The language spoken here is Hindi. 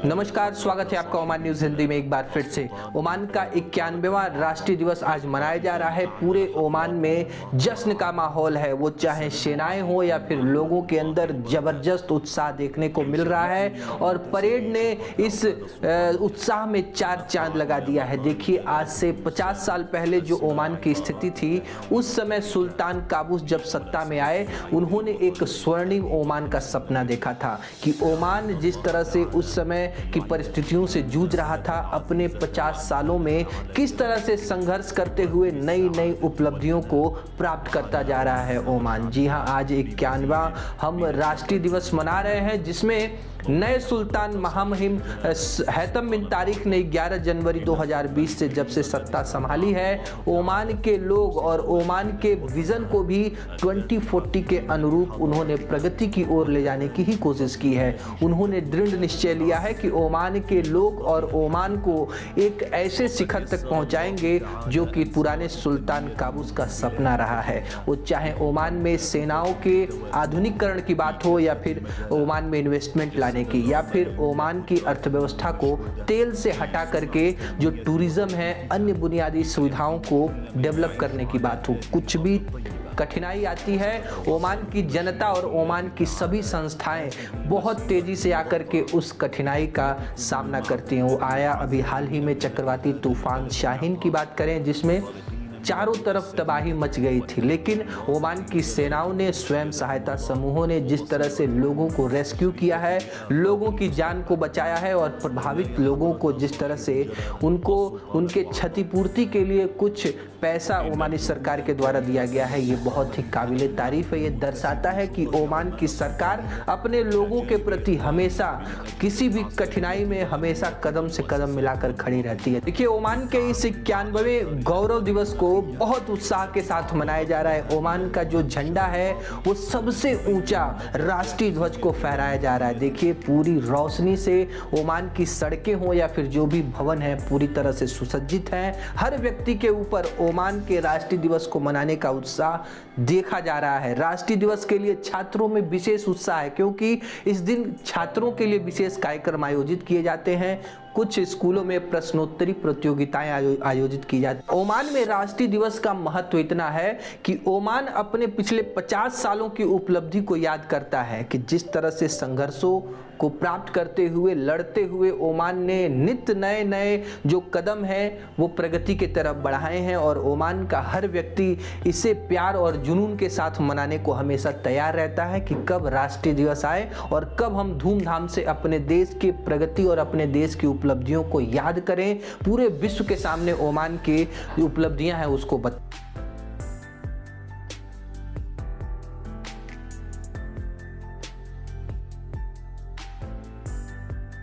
नमस्कार, स्वागत है आपका ओमान न्यूज हिंदी में एक बार फिर से। ओमान का 91वां राष्ट्रीय दिवस आज मनाया जा रहा है। पूरे ओमान में जश्न का माहौल है, वो चाहे सेनाएं हो या फिर लोगों के अंदर जबरदस्त उत्साह देखने को मिल रहा है और परेड ने इस उत्साह में चार चांद लगा दिया है। देखिए, आज से 50 साल पहले जो ओमान की स्थिति थी, उस समय सुल्तान काबूस जब सत्ता में आए, उन्होंने एक स्वर्णिम ओमान का सपना देखा था कि ओमान जिस तरह से उस समय की परिस्थितियों से जूझ रहा था, अपने 50 सालों में किस तरह से संघर्ष करते हुए नई नई उपलब्धियों को प्राप्त करता जा रहा है ओमान। जी हां, आज 91वां हम राष्ट्रीय दिवस मना रहे हैं, जिसमें नए सुल्तान महामहिम हैतम बिन तारिक ने 11 जनवरी 2020 से जब से सत्ता संभाली है, ओमान के लोग और ओमान के विजन को भी 2040 के अनुरूप उन्होंने प्रगति की ओर ले जाने की ही कोशिश की है। उन्होंने दृढ़ निश्चय लिया है कि ओमान के लोग और ओमान को एक ऐसे शिखर तक पहुंचाएंगे जो कि पुराने सुल्तान काबूस का सपना रहा है। वो चाहे ओमान में सेनाओं के आधुनिकीकरण की बात हो या फिर ओमान में इन्वेस्टमेंट लाने की, या फिर ओमान की अर्थव्यवस्था को तेल से हटा करके जो टूरिज्म है, अन्य बुनियादी सुविधाओं को डेवलप करने की बात हो, कुछ भी कठिनाई आती है, ओमान की जनता और ओमान की सभी संस्थाएं बहुत तेजी से आकर के उस कठिनाई का सामना करती हैं। वो आया अभी हाल ही में चक्रवाती तूफान शाहीन की बात करें, जिसमें चारों तरफ तबाही मच गई थी, लेकिन ओमान की सेनाओं ने, स्वयं सहायता समूहों ने जिस तरह से लोगों को रेस्क्यू किया है, लोगों की जान को बचाया है और प्रभावित लोगों को जिस तरह से उनको उनके क्षतिपूर्ति के लिए कुछ पैसा ओमानी सरकार के द्वारा दिया गया है, ये बहुत ही काबिले तारीफ है। ये दर्शाता है कि ओमान की सरकार अपने लोगों के प्रति हमेशा किसी भी कठिनाई में हमेशा कदम से कदम मिलाकर खड़ी रहती है। देखिए, ओमान के इस 91वें गौरव दिवस को बहुत उत्साह के साथ मनाया जा रहा है। ओमान का जो झंडा है वो सबसे ऊंचा राष्ट्रीय ध्वज को फहराया जा रहा है। देखिए, पूरी रोशनी से ओमान की सड़कें हो या फिर जो भी भवन है पूरी तरह से सुसज्जित हैं। हर व्यक्ति के ऊपर ओमान के राष्ट्रीय दिवस को मनाने का उत्साह देखा जा रहा है। राष्ट्रीय दिवस के लिए छात्रों में विशेष उत्साह है, क्योंकि इस दिन छात्रों के लिए विशेष कार्यक्रम आयोजित किए जाते हैं। कुछ स्कूलों में प्रश्नोत्तरी प्रतियोगिताएं आयोजित की जाती हैं। ओमान में राष्ट्रीय दिवस का महत्व इतना है कि ओमान अपने पिछले 50 सालों की उपलब्धि को याद करता है कि जिस तरह से संघर्षों को प्राप्त करते हुए, लड़ते हुए ओमान ने नित्य नए नए जो कदम हैं वो प्रगति की तरफ बढ़ाए हैं और ओमान का हर व्यक्ति इसे प्यार और जुनून के साथ मनाने को हमेशा तैयार रहता है कि कब राष्ट्रीय दिवस आए और कब हम धूमधाम से अपने देश की प्रगति और अपने देश की उपलब्धियों को याद करें, पूरे विश्व के सामने ओमान की उपलब्धियां हैं उसको